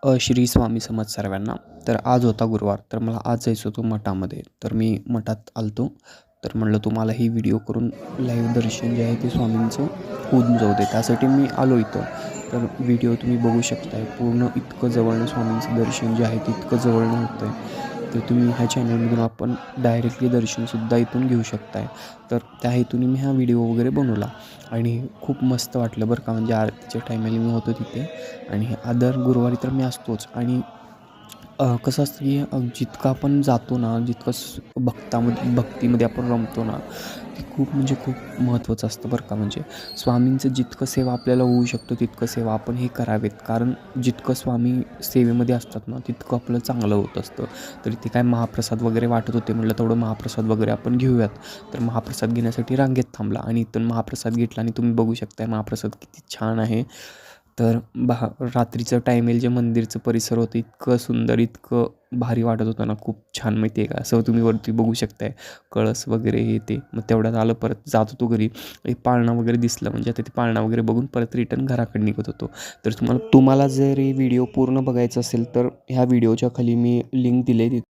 श्री स्वामी समर्थ सर्वांना. तर आज होता गुरुवार, तर मला आज जायचं होतं मठामध्ये. तर मी मठात आलतो. तर म्हणलं तुम्हाला ही व्हिडिओ करून लाईव्ह दर्शन जे आहे ते स्वामींचं होऊन जाऊ दे, त्यासाठी मी आलो इथं. तर व्हिडिओ तुम्ही बघू शकताय, पूर्ण इतकं जवळनं स्वामींचं दर्शन जे आहे ते इतकं जवळनं होतं आहे. तर तुम्ही ह्या चॅनलमधून आपण डायरेक्टली दर्शनसुद्धा इथून घेऊ शकताय. तर त्या हेतूने मी हा व्हिडिओ वगैरे बनवला आणि खूप मस्त वाटलं बरं का. म्हणजे आरतीच्या टायमाला मी होतो तिथे आणि दर गुरुवारी तर मी असतोच. आणि कसं असतं की जितकं आपण जातो ना, जितकं भक्तीमध्ये आपण रमतो ना, ते खूप म्हणजे खूप महत्त्वाचं असतं बरं का. म्हणजे स्वामींचं जितकं सेवा आपल्याला होऊ शकतो तितकं सेवा आपण हे करावेत, कारण जितकं स्वामी सेवेमध्ये असतात ना तितकं आपलं चांगलं होत असतं. तर इथे काय महाप्रसाद वगैरे वाटत होते, म्हटलं तेवढं महाप्रसाद वगैरे आपण घेऊयात. तर महाप्रसाद घेण्यासाठी रांगेत थांबला आणि इथून महाप्रसाद घेतला आणि तुम्ही बघू शकताय महाप्रसाद किती छान आहे. तर रात्रीचं टाईम येईल जे मंदिरचं परिसर होतं इतकं सुंदर, इतकं भारी वाटत होतं ना, खूप छान. माहिती आहे का, असं तुम्ही वरती बघू शकताय कळस वगैरे हे ते. मग तेवढ्यात आलं, परत जात होतो घरी. एक पाळणा वगैरे दिसलं, म्हणजे आता ते पाळणा वगैरे बघून परत रिटर्न घराकडे निघत होतो. तर तुम्हाला जर हे व्हिडिओ पूर्ण बघायचं असेल तर ह्या व्हिडिओच्या खाली मी लिंक दिली आहे.